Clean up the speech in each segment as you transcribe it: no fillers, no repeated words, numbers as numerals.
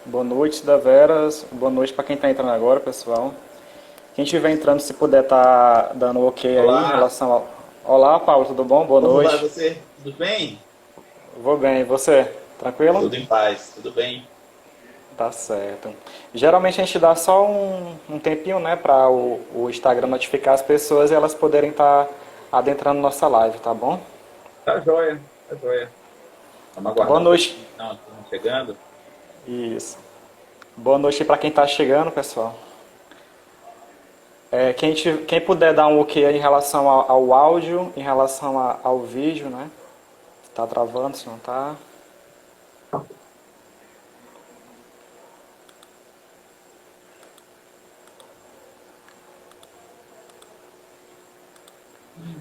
Boa noite, da Veras. Boa noite para quem está entrando agora, pessoal. Quem estiver entrando, se puder estar dando um ok aí em Olá, relação ao... Olá, Paulo, tudo bom? Boa como vai noite. você? Tudo bem? Vou bem, e você? Tranquilo? Tudo em paz, tudo bem. Tá certo. Geralmente a gente dá só um tempinho, né, para o Instagram notificar as pessoas e elas poderem estar adentrando nossa live, tá bom? Tá joia, tá joia. Vamos Boa aguardar um noite. pouquinho então, a turma chegando. Isso. Boa noite para quem está chegando, pessoal. Quem puder dar um ok aí em relação ao áudio, em relação ao vídeo, né? Se tá travando, se não tá.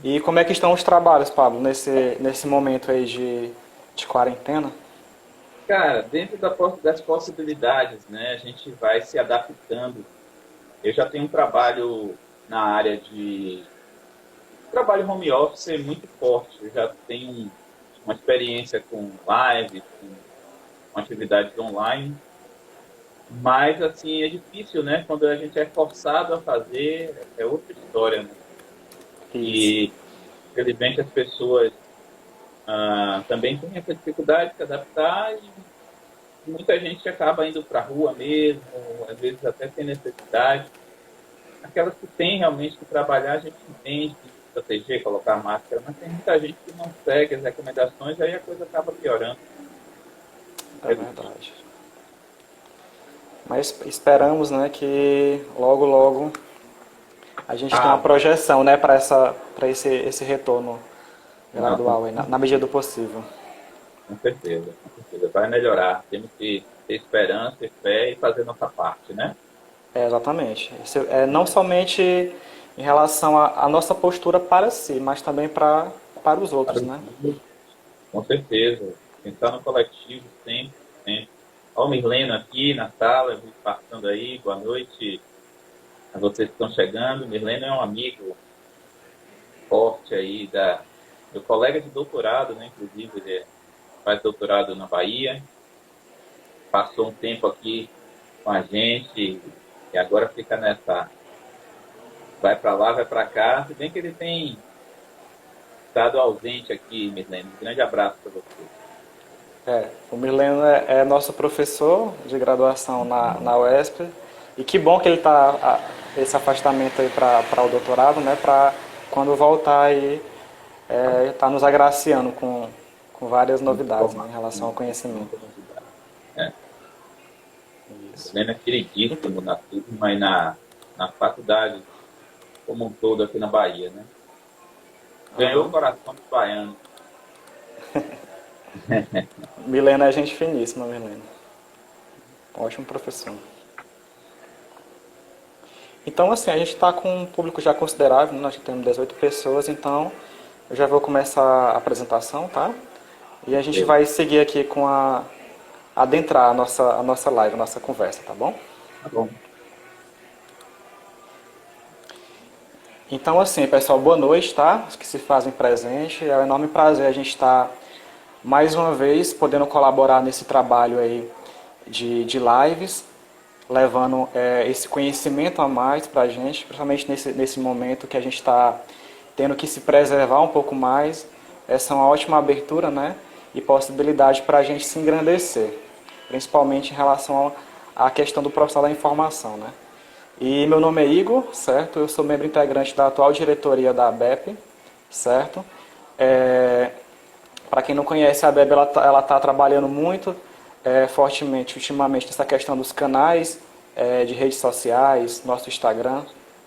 E como é que estão os trabalhos, Pablo, nesse momento aí de quarentena? Cara, dentro das possibilidades, né, a gente vai se adaptando. Eu já tenho um trabalho na área de trabalho home office muito forte. Eu já tenho uma experiência com live, com atividades online. Mas, assim, é difícil, né? Quando a gente é forçado a fazer, é outra história, né? Isso, E infelizmente as pessoas também têm essa dificuldade de se adaptar e muita gente acaba indo para a rua mesmo, às vezes até sem necessidade. Aquelas que têm realmente que trabalhar, a gente entende, tem que se proteger, colocar máscara, mas tem muita gente que não segue as recomendações, aí a coisa acaba piorando. é Infelizmente. verdade. Mas esperamos, né, que logo, logo a gente tenha uma Ah, projeção, né, para esse retorno não, gradual aí, na medida do possível. com certeza, com certeza. Vai melhorar. Temos que ter esperança e fé e fazer nossa parte, né? Exatamente. Isso é não somente em relação à nossa postura para si, mas também para os outros, Para os né? outros. Com certeza. Pensar no coletivo sempre, sempre. Olha o Mirleno aqui na sala, vi passando aí. Boa noite a vocês que estão chegando. Mirleno é um amigo forte aí meu colega de doutorado, né? Inclusive, ele faz doutorado na Bahia. Passou um tempo aqui com a gente e agora fica nessa. Vai para lá, vai para cá. Se bem que ele tem estado ausente aqui, Mirleno. Um grande abraço para você. O Mileno é nosso professor de graduação na UESP e que bom que ele está esse afastamento aí para o doutorado, né? Para quando voltar aí tá nos agraciando com várias Muita novidades, né, em relação ao informação, conhecimento. muita novidade. É. Isso. Helena é Então, queridíssimo na turma e na faculdade como um todo aqui na Bahia, né? Ganhou o aham. coração dos baianos. Milena é gente finíssima, Milena. Ótimo professor. Então, assim, a gente está com um público já considerável, né? Nós já temos 18 pessoas, então eu já vou começar a apresentação, tá? E a gente Beleza, vai seguir aqui com adentrar a nossa live, a nossa conversa, tá bom? tá bom. Então, assim, pessoal, boa noite, tá? Os que se fazem presente. É um enorme prazer a gente estar mais uma vez podendo colaborar nesse trabalho aí de lives, levando esse conhecimento a mais para a gente, principalmente nesse momento que a gente está tendo que se preservar um pouco mais. Essa é uma ótima abertura, né? E possibilidade para a gente se engrandecer, principalmente em relação à questão do profissional da informação, né? E meu nome é Igor, certo? Eu sou membro integrante da atual diretoria da ABEP, certo? Para quem não conhece, a ABEP ela tá trabalhando muito fortemente ultimamente nessa questão dos canais de redes sociais, nosso Instagram,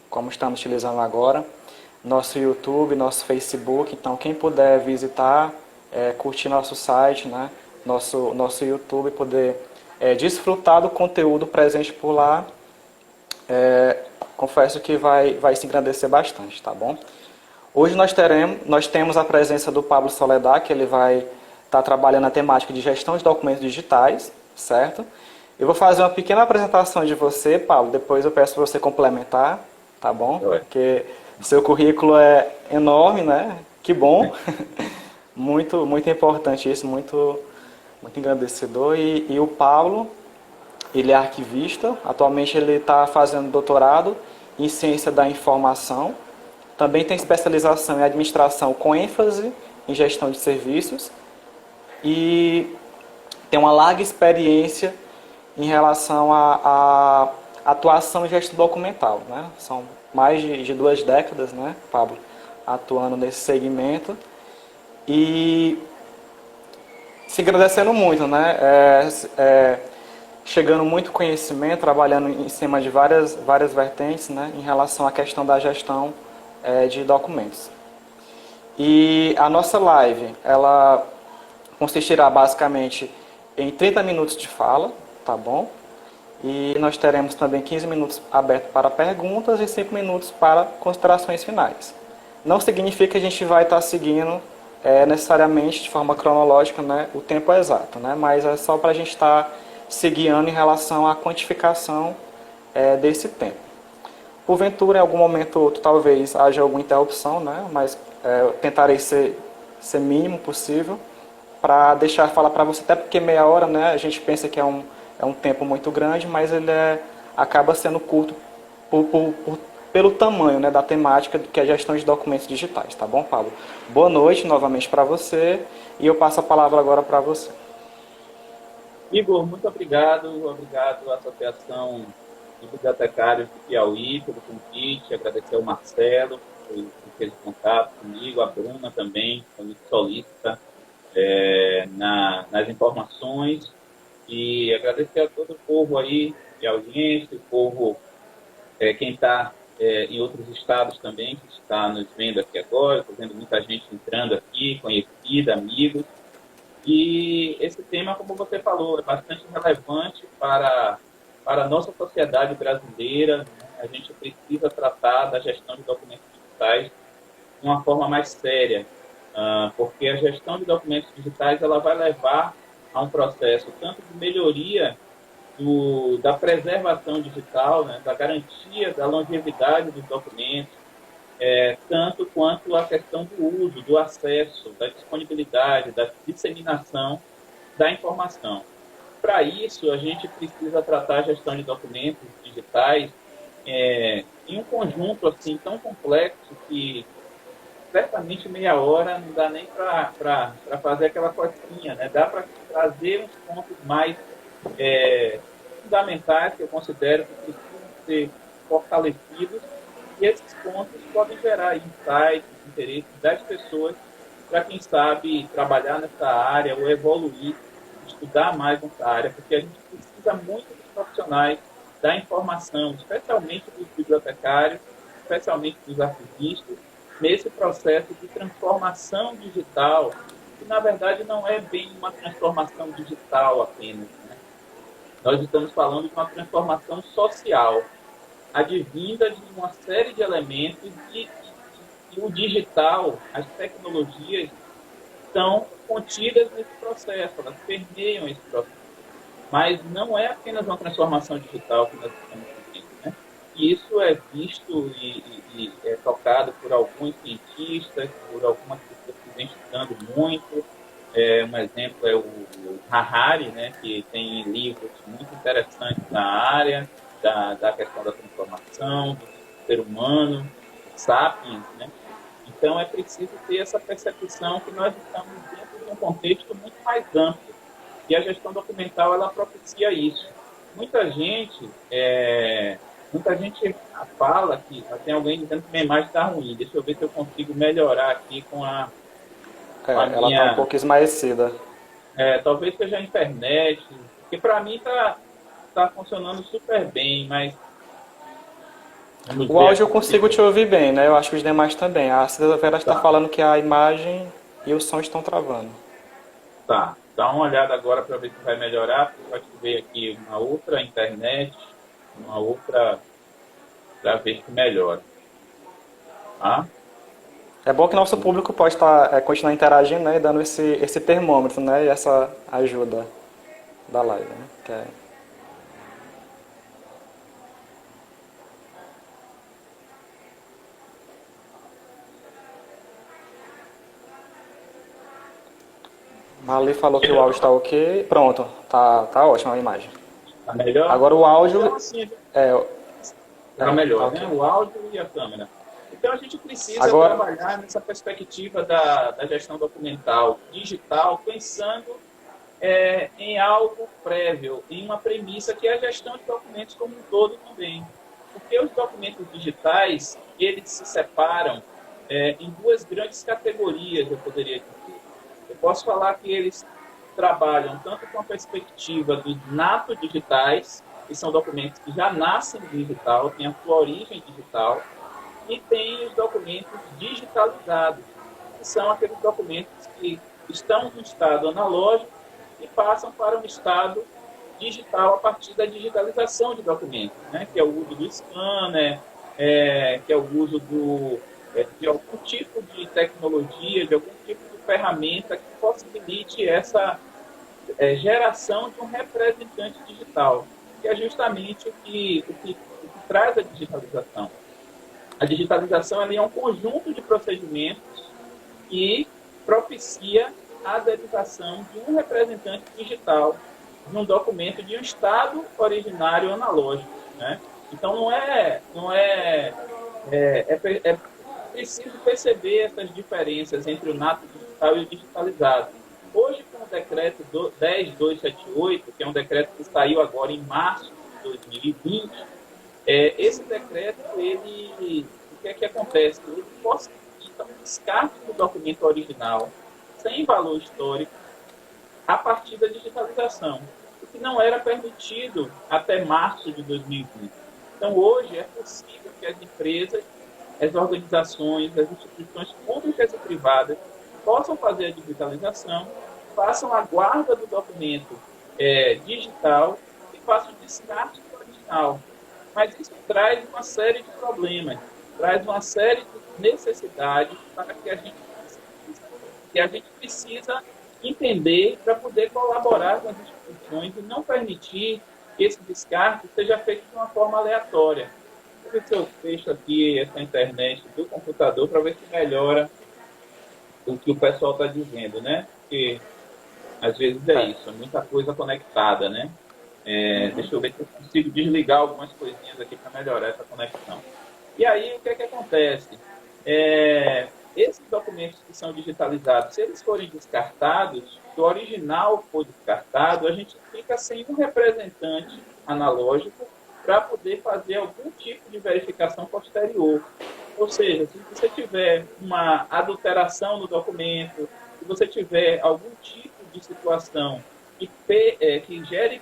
como estamos utilizando agora, nosso YouTube, nosso Facebook. Então, quem puder visitar, curtir nosso site, né? Nosso YouTube, poder desfrutar do conteúdo presente por lá, confesso que vai se engrandecer bastante, tá bom? Hoje nós temos a presença do Pablo Soledad, que ele vai estar trabalhando na temática de gestão de documentos digitais, certo? Eu vou fazer uma pequena apresentação de você, Pablo, depois eu peço para você complementar, tá bom? Joia. Porque seu currículo é enorme, né? Que bom. Muito, muito importante isso, muito engrandecedor. E o Pablo, ele é arquivista, atualmente ele está fazendo doutorado em ciência da informação, também tem especialização em administração com ênfase em gestão de serviços e tem uma larga experiência em relação à atuação em gestão documental, né? São mais de 2 décadas, né, Pablo, atuando nesse segmento e se agradecendo muito, né? Chegando muito conhecimento, trabalhando em cima de várias vertentes, né, em relação à questão da gestão de documentos. E a nossa live, ela consistirá basicamente em 30 minutos de fala, tá bom? E nós teremos também 15 minutos abertos para perguntas e 5 minutos para considerações finais. Não significa que a gente vai estar seguindo necessariamente de forma cronológica, né, o tempo exato, né, mas é só para a gente estar se guiando em relação à quantificação desse tempo. Porventura, em algum momento ou outro, talvez haja alguma interrupção, né, mas eu tentarei ser mínimo possível para deixar falar para você, até porque meia hora, né, a gente pensa que é um tempo muito grande, mas ele acaba sendo curto pelo tamanho, né, da temática que é a gestão de documentos digitais, tá bom, Pablo? Boa noite novamente para você e eu passo a palavra agora para você. Igor, muito obrigado. Obrigado à Associação de Bibliotecários de Piauí pelo convite. Agradecer ao Marcelo, que fez o contato comigo, a Bruna também, foi muito solícita nas informações. E agradecer a todo o povo aí de audiência, o povo, quem está em outros estados também, que está nos vendo aqui agora. Estou vendo muita gente entrando aqui, conhecida, amigos. E esse tema, como você falou, é bastante relevante para a nossa sociedade brasileira, né? A gente precisa tratar da gestão de documentos digitais de uma forma mais séria, porque a gestão de documentos digitais ela vai levar a um processo tanto de melhoria da preservação digital, né, da garantia da longevidade dos documentos, tanto quanto a questão do uso, do acesso, da disponibilidade, da disseminação da informação. Para isso, a gente precisa tratar a gestão de documentos digitais em um conjunto assim tão complexo que certamente meia hora não dá nem para fazer aquela coisinha, né? Dá para trazer uns pontos mais fundamentais que eu considero que precisam ser fortalecidos e esses pontos podem gerar insights, interesses das pessoas para quem sabe trabalhar nessa área ou evoluir, estudar mais nessa área, porque a gente precisa muito dos profissionais da informação, especialmente dos bibliotecários, especialmente dos arquivistas, nesse processo de transformação digital, que na verdade não é bem uma transformação digital apenas, né? Nós estamos falando de uma transformação social, advinda de uma série de elementos e o digital, as tecnologias estão contidas nesse processo, elas permeiam esse processo. Mas não é apenas uma transformação digital que nós estamos vivendo, né? E isso é visto e é tocado por alguns cientistas, por algumas pessoas que vêm estudando muito. Um exemplo é o Harari, né, que tem livros muito interessantes na área da questão da transformação, do ser humano, sapiens, né? Então, é preciso ter essa percepção que nós estamos dentro de um contexto muito mais amplo. E a gestão documental, ela propicia isso. Muita gente fala que tem alguém dizendo que minha imagem está ruim. Deixa eu ver se eu consigo melhorar aqui com a ela está um pouco esmaecida. Talvez seja a internet, que para mim está funcionando super bem, mas... O áudio eu consigo te ouvir bem, né? Eu acho que os demais também. A Cida Vera está falando que a imagem e o som estão travando. Tá. Dá uma olhada agora para ver se vai melhorar, porque vai ver aqui uma outra internet, uma outra, para ver se melhora. Tá? É bom que nosso público pode estar, continuar interagindo, né? E dando esse termômetro, né? E essa ajuda da live, né? Que é... Marli falou que o áudio está ok. Pronto, tá ótima a imagem. Tá melhor? Agora o Então, áudio assim, é, tá melhor, ok. né? O áudio e a câmera. Então, a gente precisa Agora, trabalhar nessa perspectiva da gestão documental digital, pensando em algo prévio, em uma premissa que é a gestão de documentos como um todo também. Porque os documentos digitais, eles se separam em duas grandes categorias, eu poderia dizer. Eu posso falar que eles trabalham tanto com a perspectiva dos nato digitais, que são documentos que já nascem digital, têm a sua origem digital, e tem os documentos digitalizados, que são aqueles documentos que estão no estado analógico e passam para um estado digital a partir da digitalização de documentos, né? Que é o uso do scanner, que é o uso de algum tipo de tecnologia, de algum tipo de ferramenta que possibilite essa geração de um representante digital, que é justamente o que traz a digitalização. A digitalização é um conjunto de procedimentos que propicia a derivação de um representante digital de um documento de um estado originário analógico, né? Então é preciso perceber essas diferenças entre o nato digital e o digitalizado. Hoje, com o decreto 10278, que é um decreto que saiu agora em março de 2020, esse decreto, o que é que acontece? Ele possibilita um descarte do documento original sem valor histórico a partir da digitalização, o que não era permitido até março de 2020. Então, hoje, é possível que as empresas, as organizações, as instituições públicas e privadas possam fazer a digitalização, façam a guarda do documento digital e façam o descarte do original. Mas isso traz uma série de problemas, traz uma série de necessidades para que a gente precisa entender para poder colaborar com as instituições e não permitir que esse descarte seja feito de uma forma aleatória. Vou ver se eu fecho aqui essa internet do computador para ver se melhora o que o pessoal está dizendo, né? Porque às vezes é isso, é muita coisa conectada, né? uhum. Deixa eu ver se eu consigo desligar algumas coisinhas aqui para melhorar essa conexão. E aí, o que é que acontece? Esses documentos que são digitalizados, se eles forem descartados, se o original for descartado, a gente fica sem um representante analógico para poder fazer algum tipo de verificação posterior. Ou seja, se você tiver uma adulteração no documento, se você tiver algum tipo de situação que gere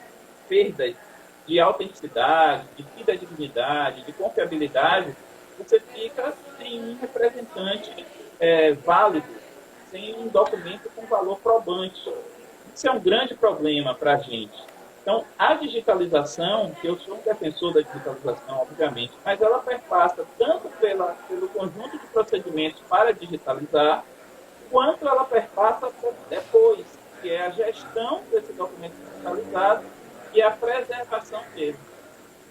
perdas de autenticidade, de fidedignidade, de confiabilidade, você fica sem um representante válido, sem um documento com valor probante. Isso é um grande problema para a gente. Então, a digitalização, eu sou um defensor da digitalização, obviamente, mas ela perpassa tanto pelo conjunto de procedimentos para digitalizar, quanto ela perpassa depois, que é a gestão desse documento digitalizado e a preservação dele.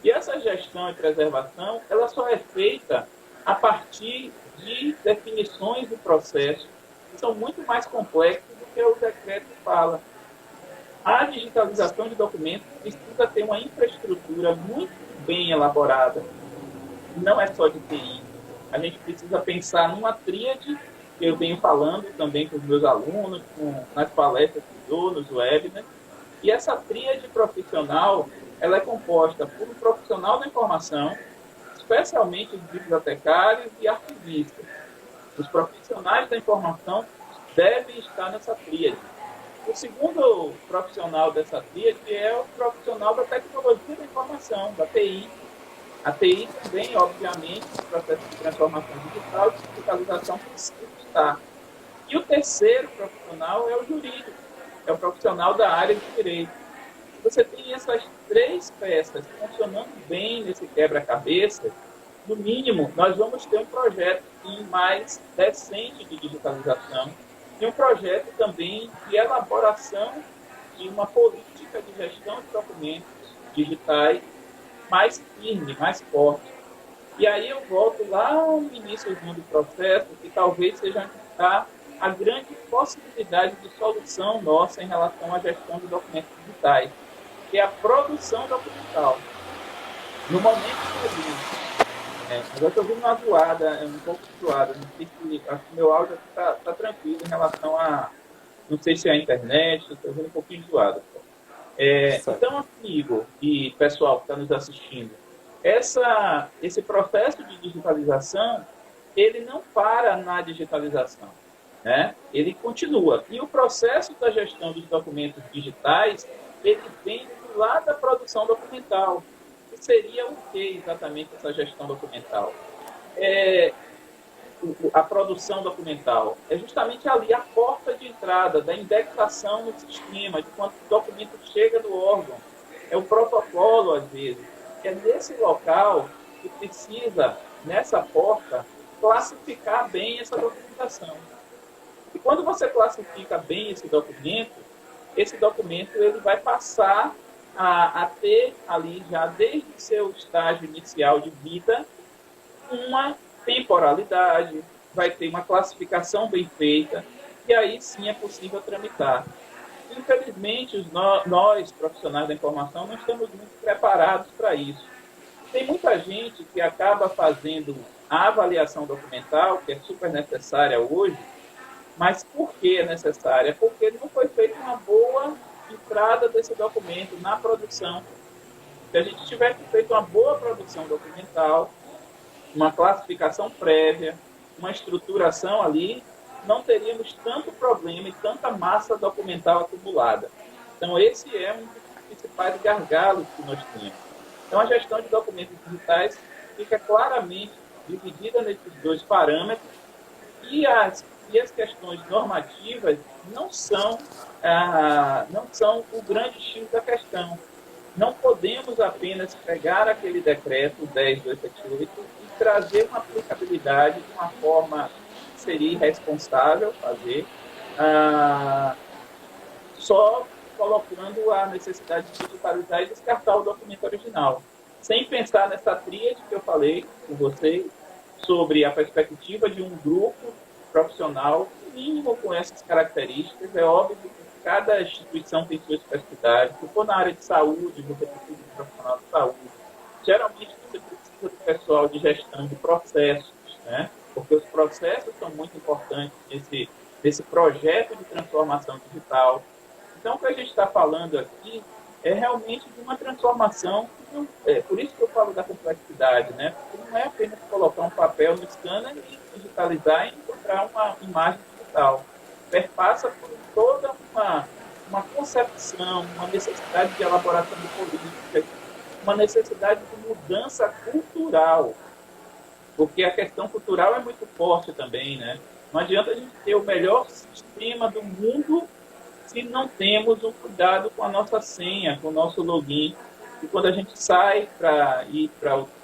E essa gestão e preservação, ela só é feita a partir de definições e processos que são muito mais complexos do que o decreto fala. A digitalização de documentos precisa ter uma infraestrutura muito bem elaborada, não é só de TI. A gente precisa pensar numa tríade, que eu venho falando também com os meus alunos, nas palestras que dou, nos webinars, e essa tríade profissional, ela é composta por um profissional da informação, especialmente os bibliotecários e arquivistas. Os profissionais da informação devem estar nessa tríade. O segundo profissional dessa tríade é o profissional da tecnologia da informação, da TI. A TI também, obviamente, no processo de transformação digital e digitalização precisa estar. E o terceiro profissional é o jurídico, é o profissional da área de direito. Se você tem essas três peças funcionando bem nesse quebra-cabeça, no mínimo, nós vamos ter um projeto mais decente de digitalização e um projeto também de elaboração de uma política de gestão de documentos digitais mais firme, mais forte. E aí eu volto lá no início do processo, que talvez seja onde está a grande possibilidade de solução nossa em relação à gestão de documentos digitais. que é a produção documental. No momento que eu vi, agora estou ouvindo uma zoada, é um pouco zoada, não sei se, acho que meu áudio está tranquilo em relação a, não sei se é a internet, estou ouvindo um pouquinho zoada. Certo. Então, amigo e pessoal que está nos assistindo, esse processo de digitalização, ele não para na digitalização, né? Ele continua. E o processo da gestão dos documentos digitais, ele vem lá da produção documental. Que seria o que exatamente essa gestão documental? É, a produção documental é justamente ali a porta de entrada da indexação no sistema, de quando o documento chega no órgão. É o protocolo, às vezes. É nesse local que precisa, nessa porta, classificar bem essa documentação. E quando você classifica bem esse documento ele vai passar a ter ali, já desde o seu estágio inicial de vida, uma temporalidade, vai ter uma classificação bem feita, e aí sim é possível tramitar. Infelizmente, nós, profissionais da informação, não estamos muito preparados para isso. Tem muita gente que acaba fazendo a avaliação documental, que é super necessária hoje, mas por que é necessária? Porque não foi feita uma boa entrada desse documento na produção. Se a gente tivesse feito uma boa produção documental, uma classificação prévia, uma estruturação ali, não teríamos tanto problema e tanta massa documental acumulada. Então, esse é um dos principais gargalos que nós temos. Então, a gestão de documentos digitais fica claramente dividida nesses dois parâmetros e as questões normativas não são o grande X da questão. Não podemos apenas pegar aquele decreto 10.278 e trazer uma aplicabilidade de uma forma que seria irresponsável fazer, só colocando a necessidade de digitalizar e descartar o documento original, sem pensar nessa tríade que eu falei com vocês, sobre a perspectiva de um grupo profissional mínimo com essas características. É óbvio que cada instituição tem sua especificidade. Se for na área de saúde, você precisa de um profissional de saúde. Geralmente, você precisa do pessoal de gestão de processos, né? Porque os processos são muito importantes nesse projeto de transformação digital. Então, o que a gente está falando aqui é realmente de uma transformação, por isso que eu falo da complexidade, né? Porque não é apenas colocar um papel no scanner e digitalizar e encontrar uma imagem digital. Perpassa por toda uma concepção, uma necessidade de elaboração de políticas, uma necessidade de mudança cultural, porque a questão cultural é muito forte também, né? Não adianta a gente ter o melhor sistema do mundo se não temos um cuidado com a nossa senha, com o nosso login. E quando a gente sai para ir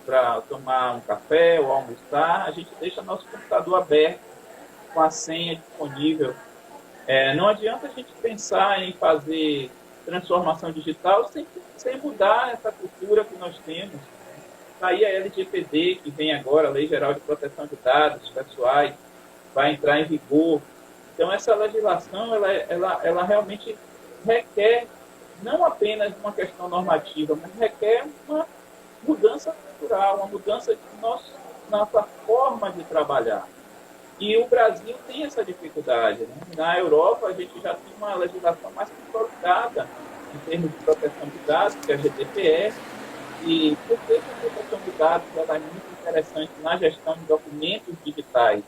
para tomar um café ou almoçar, a gente deixa nosso computador aberto com a senha disponível. Não adianta a gente pensar em fazer transformação digital sem mudar essa cultura que nós temos. Aí a LGPD, que vem agora, a Lei Geral de Proteção de Dados Pessoais, vai entrar em vigor. Então, essa legislação, ela realmente requer não apenas uma questão normativa, mas requer uma mudança cultural, uma mudança de nossa forma de trabalhar. E o Brasil tem essa dificuldade, né? Na Europa, a gente já tem uma legislação mais consolidada em termos de proteção de dados, que é a GDPR, e por que a proteção de dados ela é muito interessante na gestão de documentos digitais?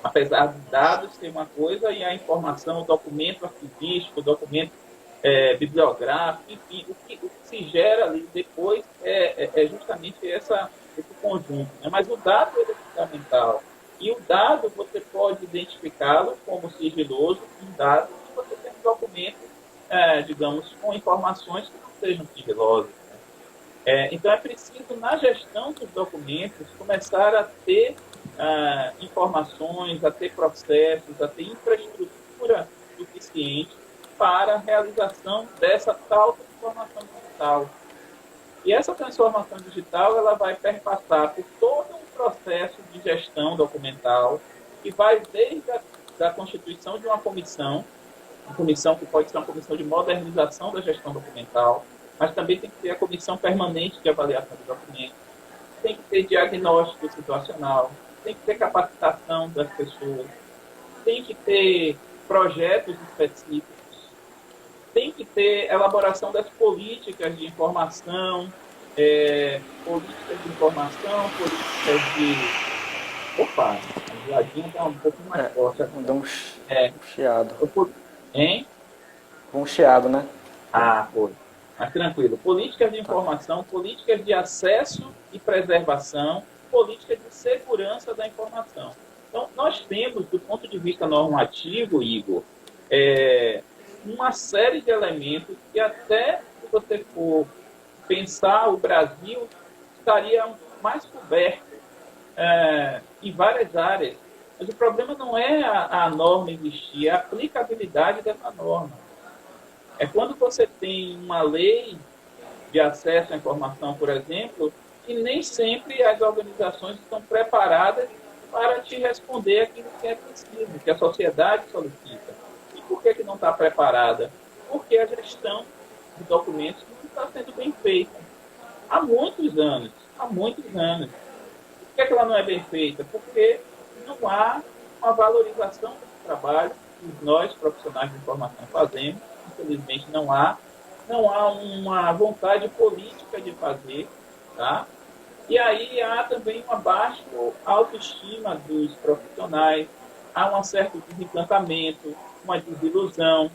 Apesar de dados ser uma coisa e a informação, o documento arquivístico, o documento bibliográfico, enfim, o que se gera ali depois é justamente esse conjunto. Né? Mas o dado é fundamental. E o dado você pode identificá-lo como sigiloso, um dado, e você tem um documento, digamos, com informações que não sejam sigilosas. Então, é preciso, na gestão dos documentos, começar a ter informações, a ter processos, a ter infraestrutura suficiente para a realização dessa tal transformação digital. E essa transformação digital ela vai perpassar por todo um processo de gestão documental que vai desde a constituição de uma comissão que pode ser uma comissão de modernização da gestão documental, mas também tem que ter a comissão permanente de avaliação do documento, tem que ter diagnóstico situacional, tem que ter capacitação das pessoas, tem que ter projetos específicos, tem que ter elaboração das políticas de informação, políticas de informação, políticas de... Opa, a geladinha está um pouquinho mais É, forte. dá É, um chiado. hein? Um chiado, né? Ah, foi. Mas tranquilo. Políticas de informação, políticas de acesso e preservação, políticas de segurança da informação. Então, nós temos, do ponto de vista normativo, Igor, uma série de elementos que até se você for pensar, o Brasil estaria mais coberto em várias áreas. Mas o problema não é a norma existir, é a aplicabilidade dessa norma. É quando você tem uma lei de acesso à informação, por exemplo, e nem sempre as organizações estão preparadas para te responder aquilo que é preciso, que a sociedade solicita. E por que não está preparada? Porque a gestão de documentos não está sendo bem feita. Há muitos anos, há muitos anos. Por que ela não é bem feita? Porque não há uma valorização desse trabalho que nós, profissionais de informação, fazemos. Infelizmente, não há uma vontade política de fazer, tá? E aí há também uma baixa autoestima dos profissionais, há um certo desencantamento, uma desilusão.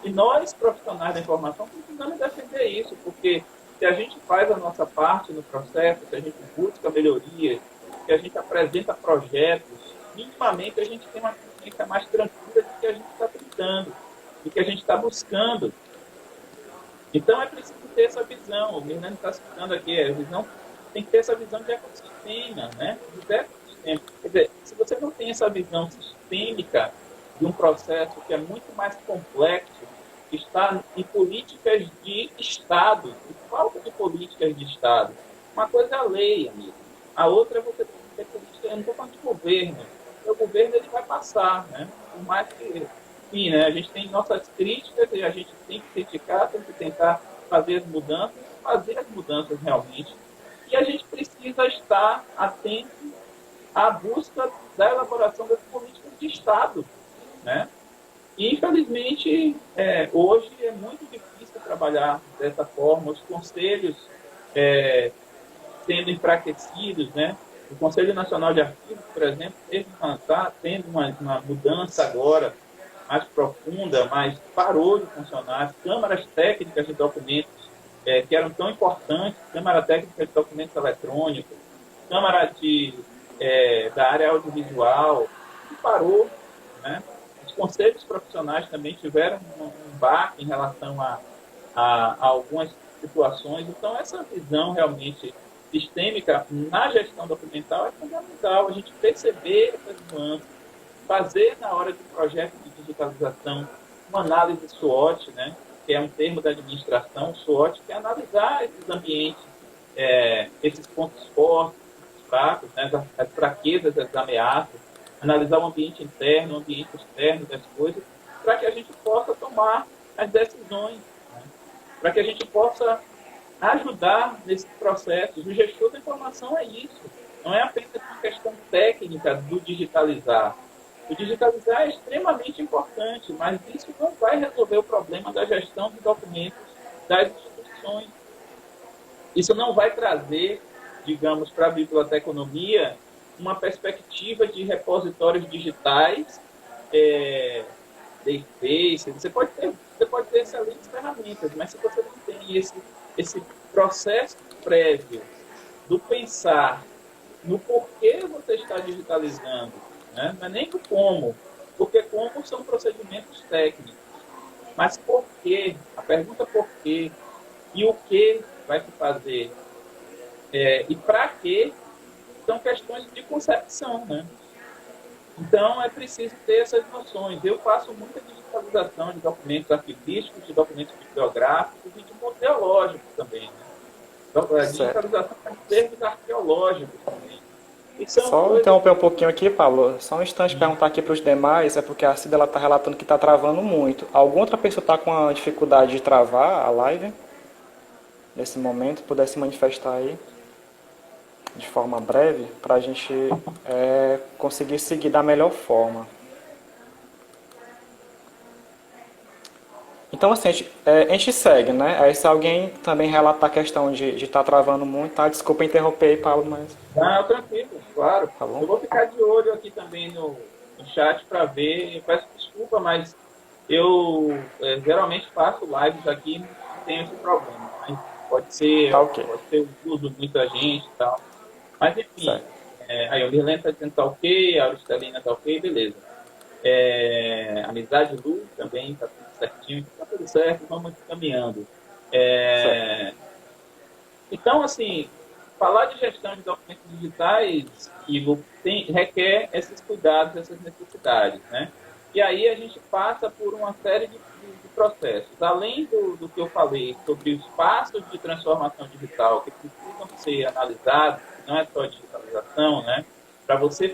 E nós, profissionais da informação, precisamos defender isso, porque se a gente faz a nossa parte no processo, se a gente busca melhorias, se a gente apresenta projetos, minimamente a gente tem uma consciência mais tranquila do que a gente está tentando, do que a gente está buscando. Então é preciso ter essa visão. O Mirnani está citando aqui, a visão tem que ter essa visão de ecossistema, né? De ecossistema. Quer dizer, se você não tem essa visão sistêmica de um processo que é muito mais complexo, que está em políticas de Estado, e falta de políticas de Estado. Uma coisa é a lei, amigo. A outra é você ter política, eu não estou falando de governo. O governo ele vai passar, né? Por mais que, enfim, né? A gente tem nossas críticas e a gente tem que criticar, tem que tentar fazer as mudanças realmente. E a gente precisa estar atento à busca da elaboração das políticas de Estado, né? E, infelizmente, hoje é muito difícil trabalhar dessa forma, os conselhos sendo enfraquecidos, né? O Conselho Nacional de Arquivos, por exemplo, está tendo uma mudança agora mais profunda, mas parou de funcionar. As câmaras técnicas de documentos que eram tão importantes, Câmara Técnica de Documentos Eletrônicos, Câmara da área audiovisual, que parou, né? Os conselhos profissionais também tiveram um baque em relação a algumas situações. Então, essa visão realmente sistêmica na gestão documental é fundamental. A gente perceber essas nuances, fazer na hora de projeto de digitalização uma análise SWOT, né? Que é um termo da administração, SWOT, que é analisar esses ambientes, esses pontos fortes, fracos, né? As fraquezas, as ameaças, analisar o ambiente interno, o ambiente externo das coisas, para que a gente possa tomar as decisões, né? Para que a gente possa ajudar nesse processo. O gestor da informação é isso. Não é apenas uma questão técnica do digitalizar. O digitalizar é extremamente importante, mas isso não vai resolver o problema da gestão de documentos das instituições. Isso não vai trazer, digamos, para a biblioteconomia uma perspectiva de repositórios digitais, database. Você pode ter excelentes ferramentas, mas se você não tem esse processo prévio do pensar no porquê você está digitalizando, né? Não é nem o como, porque como são procedimentos técnicos, mas por quê? A pergunta por quê e o que vai se fazer e para quê são questões de concepção, né? Então é preciso ter essas noções. Eu faço muita digitalização de documentos arquivísticos, de documentos bibliográficos e de museológicos também, né? Então, a digitalização de termos arqueológicos também. Só interromper um pouquinho aqui, Pablo. Só um instante, perguntar aqui para os demais, é porque a Cida está relatando que está travando muito. Alguma outra pessoa está com a dificuldade de travar a live? nesse momento, puder se manifestar aí de forma breve, para a gente conseguir seguir da melhor forma. Então, assim, a gente segue, né? Aí se alguém também relatar a questão de estar travando muito, tá? Desculpa interromper aí, Paulo, mas Não, tranquilo, claro. tá bom? Eu vou ficar de olho aqui também no chat para ver. Eu peço desculpa, mas eu geralmente faço lives aqui e não tenho esse problema. Mas Tá ok. pode ser o uso de muita gente e tal. Mas enfim, Certo. aí o Mirlene está dizendo que tá ok, a Aristelina tá ok, beleza. Amizade Luz também está tudo certinho, está tudo certo, vamos caminhando. Certo. É, então, assim, falar de gestão de documentos digitais, Ivo, requer esses cuidados, essas necessidades, né? E aí a gente passa por uma série de processos. Além do que eu falei sobre os passos de transformação digital que precisam ser analisados, que não é só digitalização, né? Para você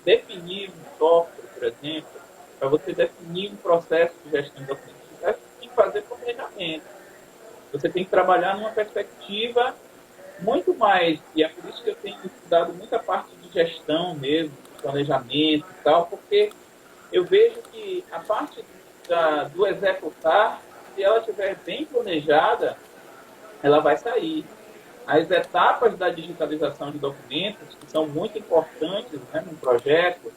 definir um software, por exemplo, para você definir um processo de gestão de documentos digitais, você tem que fazer planejamento. Você tem que trabalhar numa perspectiva muito mais, e é por isso que eu tenho estudado muita parte de gestão mesmo, de planejamento e tal, porque eu vejo que a parte do executar, se ela estiver bem planejada, ela vai sair. As etapas da digitalização de documentos, que são muito importantes, né, num projeto,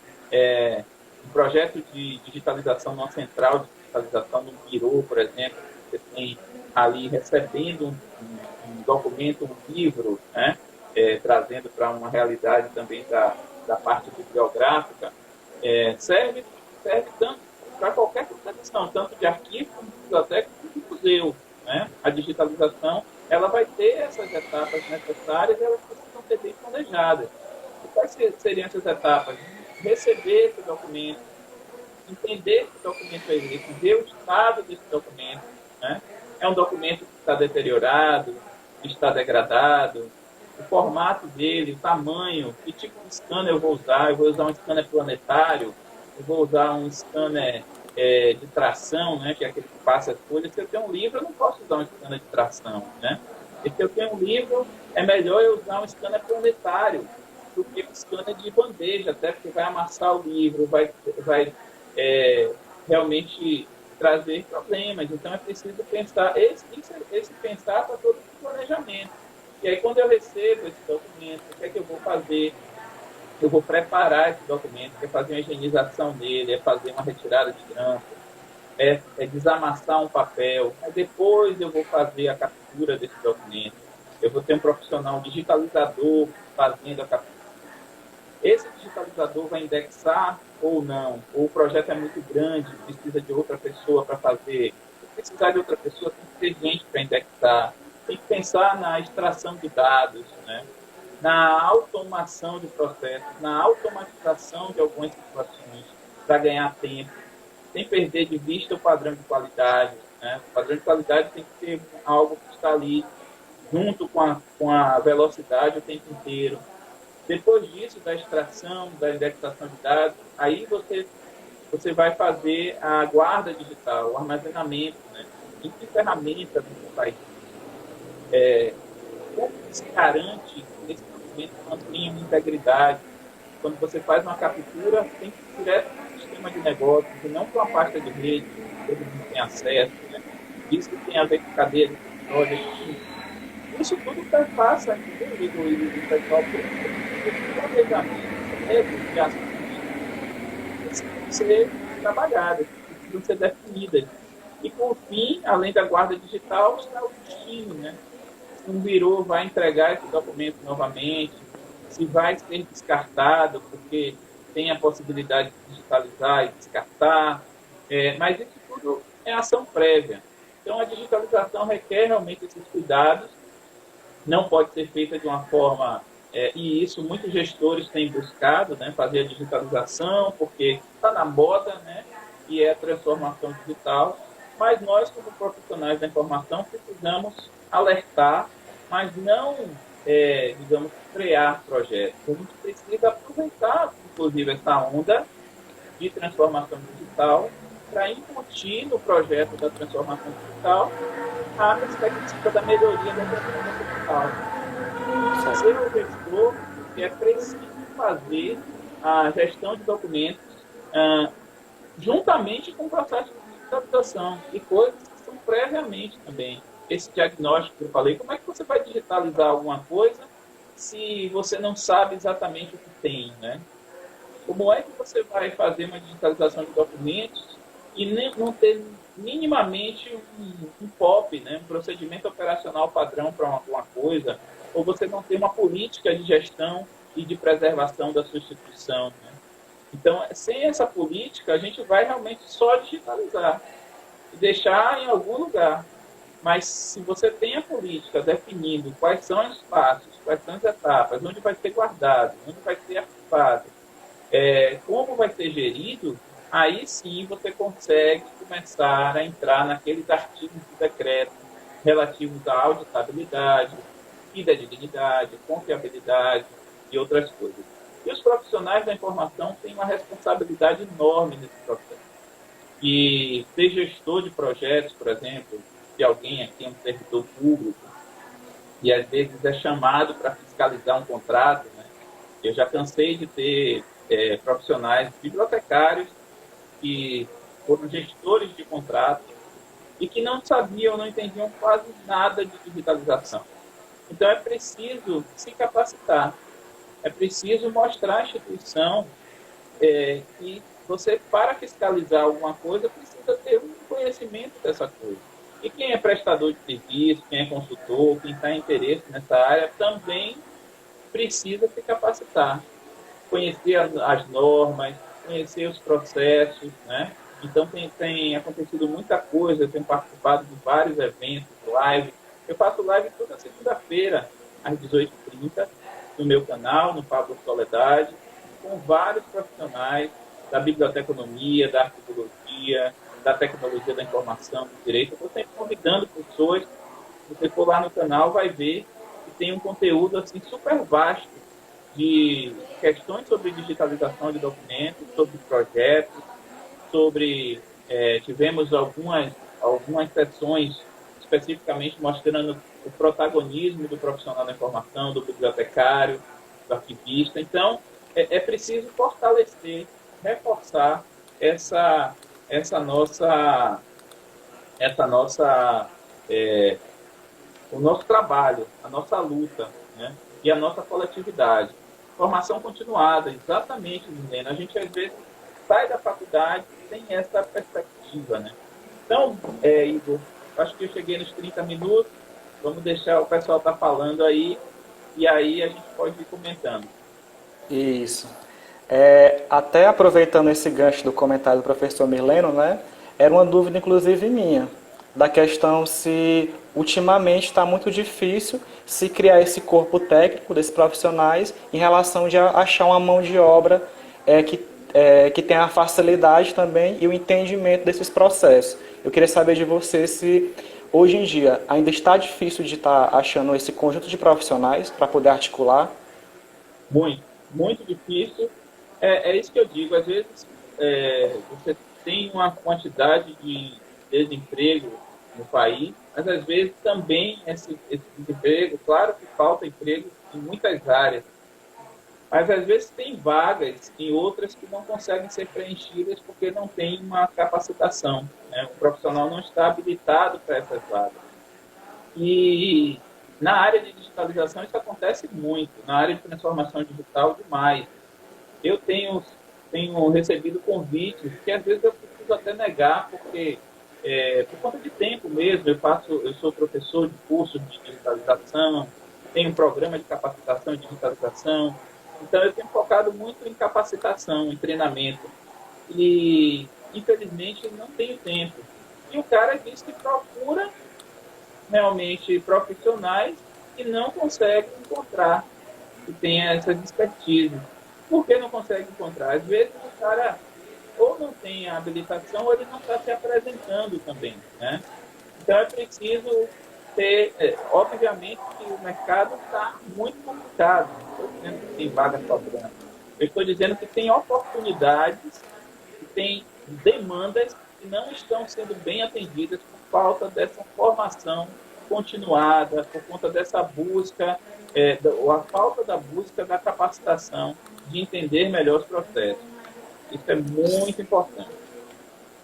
um projeto de digitalização numa central de digitalização, num birô, por exemplo, você tem ali recebendo um documento, um livro, né, trazendo para uma realidade também da parte bibliográfica, serve, serve tanto para qualquer produção, tanto de arquivo como de biblioteca como de museu. Né? A digitalização ela vai ter essas etapas necessárias, elas precisam ser bem planejadas. E quais seriam essas etapas? Receber esse documento, entender que documento é esse, ver o estado desse documento. Né? É um documento que está deteriorado, que está degradado, o formato dele, o tamanho, que tipo de scanner eu vou usar um scanner planetário, eu vou usar um scanner de tração, né, que é aquele que passa as folhas. Se eu tenho um livro, eu não posso usar um scanner de tração. Né? E se eu tenho um livro, é melhor eu usar um scanner planetário do que um scanner de bandeja, até porque vai amassar o livro, vai realmente trazer problemas. Então, é preciso pensar, esse pensar para todo o planejamento. E aí, quando eu recebo esse documento, o que é que eu vou fazer? Eu vou preparar esse documento, é fazer uma higienização dele, é fazer uma retirada de grampo, é desamassar um papel. Aí depois eu vou fazer a captura desse documento. Eu vou ter um profissional digitalizador fazendo a captura. Esse digitalizador vai indexar ou não? Ou o projeto é muito grande, precisa de outra pessoa para fazer? Se precisar de outra pessoa, tem que ter gente para indexar. Tem que pensar na extração de dados, né? Na automação de processos, na automatização de algumas situações para ganhar tempo, sem perder de vista o padrão de qualidade. Né? O padrão de qualidade tem que ser algo que está ali junto com a velocidade o tempo inteiro. Depois disso, da extração, da indexação de dados, aí você vai fazer a guarda digital, o armazenamento. Né? Em que ferramenta você faz isso? Como se garante que esse documento mantenha uma integridade? Quando você faz uma captura, tem que ir direto para o sistema de negócios e não para uma pasta de rede que todo mundo tem acesso. Né? Isso tem a ver com cadeia de custódia. Isso tudo passa, inclusive, o pessoal o planejamento de ações precisam ser trabalhadas, precisam ser definidas. E, por fim, além da guarda digital, está o destino, né? Se um birô vai entregar esse documento novamente, se vai ser descartado, porque tem a possibilidade de digitalizar e descartar. Mas isso tudo é ação prévia. Então, a digitalização requer realmente esses cuidados, não pode ser feita de uma forma, e isso muitos gestores têm buscado, né, fazer a digitalização, porque está na moda, né, e é a transformação digital, mas nós, como profissionais da informação, precisamos alertar, mas não, digamos, frear projetos. A gente precisa aproveitar, inclusive, essa onda de transformação digital para incutir no projeto da transformação digital a perspectiva da melhoria da gestão digital. Certo. Ser o gestor é preciso fazer a gestão de documentos ah, juntamente com o processo de digitalização e coisas que são previamente também. Esse diagnóstico que eu falei, como é que você vai digitalizar alguma coisa se você não sabe exatamente o que tem, né? Como é que você vai fazer uma digitalização de documentos e não ter minimamente um POP, né? Um procedimento operacional padrão para uma coisa, ou você não ter uma política de gestão e de preservação da sua instituição, né? Então, sem essa política, a gente vai realmente só digitalizar e deixar em algum lugar. Mas se você tem a política definindo quais são os passos, quais são as etapas, onde vai ser guardado, onde vai ser arquivado, como vai ser gerido, aí sim você consegue começar a entrar naqueles artigos de decreto relativos à auditabilidade, fidedignidade, confiabilidade e outras coisas. E os profissionais da informação têm uma responsabilidade enorme nesse processo. E ser gestor de projetos, por exemplo, se alguém aqui é um servidor público e às vezes é chamado para fiscalizar um contrato, né? Eu já cansei de ter profissionais bibliotecários que foram gestores de contratos e que não sabiam, não entendiam quase nada de digitalização. Então é preciso se capacitar, é preciso mostrar à instituição que você, para fiscalizar alguma coisa, precisa ter um conhecimento dessa coisa. E quem é prestador de serviço, quem é consultor, quem está em interesse nessa área, também precisa se capacitar, conhecer as normas, conhecer os processos, né? Então tem acontecido muita coisa, eu tenho participado de vários eventos, live. Eu faço live toda segunda-feira, às 18h30, no meu canal, no Pablo Soledade, com vários profissionais da biblioteconomia, da arquivologia, da tecnologia da informação, do direito. Eu estou sempre convidando pessoas, se você for lá no canal, vai ver que tem um conteúdo assim super vasto de questões sobre digitalização de documentos, sobre projetos, sobre tivemos algumas sessões especificamente mostrando o protagonismo do profissional da informação, do bibliotecário, do arquivista. Então, é preciso fortalecer, reforçar essa, essa nossa, essa nossa, é, o nosso trabalho, a nossa luta, né? E a nossa coletividade. Formação continuada, exatamente, Milena. A gente, às vezes, sai da faculdade sem essa perspectiva, né? Então, Igor, acho que eu cheguei nos 30 minutos. Vamos deixar o pessoal estar falando aí, e aí a gente pode ir comentando. Isso. Até aproveitando esse gancho do comentário do professor Mileno, né? Era uma dúvida, inclusive, minha, da questão se ultimamente está muito difícil se criar esse corpo técnico desses profissionais em relação de achar uma mão de obra que tenha a facilidade também e o entendimento desses processos. Eu queria saber de você se hoje em dia ainda está difícil de estar achando esse conjunto de profissionais para poder articular. Muito, muito difícil. É isso que eu digo. Às vezes, você tem uma quantidade de desemprego no país, mas às vezes também esse desemprego, claro que falta emprego em muitas áreas, mas às vezes tem vagas em outras que não conseguem ser preenchidas porque não tem uma capacitação, né? O profissional não está habilitado para essas vagas. E na área de digitalização isso acontece muito, na área de transformação digital demais. Eu tenho recebido convites que às vezes eu preciso até negar, porque por conta de tempo mesmo, eu sou professor de curso de digitalização, tenho um programa de capacitação e digitalização, então eu tenho focado muito em capacitação, em treinamento, e infelizmente não tenho tempo. E o cara diz que procura realmente profissionais e não consegue encontrar que tenha essas expertise. Por que não consegue encontrar? Às vezes o cara ou não tem a habilitação ou ele não está se apresentando também, né? Então é preciso ter, obviamente que o mercado está muito complicado, não estou dizendo que tem vaga sobrando, eu estou dizendo que tem oportunidades, que tem demandas que não estão sendo bem atendidas por falta dessa formação continuada, por conta dessa busca, ou a falta da busca da capacitação de entender melhor os processos. Isso é muito importante.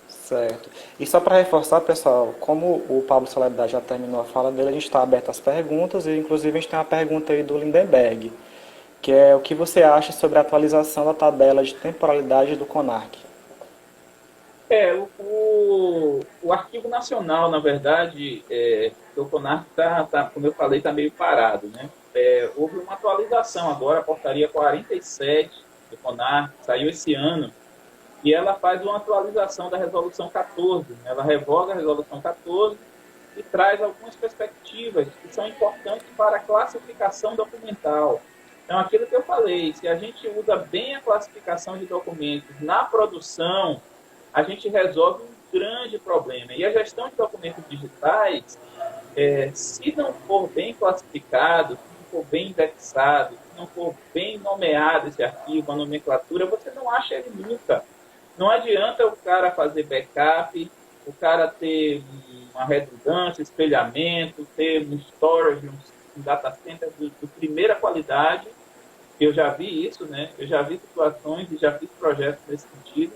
Certo. E só para reforçar, pessoal, como o Pablo Soledade já terminou a fala dele, a gente está aberto às perguntas e, inclusive, a gente tem uma pergunta aí do Lindenberg, que é o que você acha sobre a atualização da tabela de temporalidade do CONARC? O arquivo nacional, na verdade, do CONARC como eu falei, está meio parado, né? Houve uma atualização agora, a portaria 47 do CONARC, saiu esse ano, e ela faz uma atualização da resolução 14, né? Ela revoga a resolução 14 e traz algumas perspectivas que são importantes para a classificação documental. Então, aquilo que eu falei, se a gente usa bem a classificação de documentos na produção, a gente resolve um grande problema. E a gestão de documentos digitais, se não for bem classificado, se não for bem indexado, se não for bem nomeado esse arquivo, a nomenclatura, você não acha ele nunca. Não adianta o cara fazer backup, o cara ter uma redundância, espelhamento, ter um storage, um data center de primeira qualidade. Eu já vi isso, né? Eu já vi situações e já fiz projetos nesse sentido,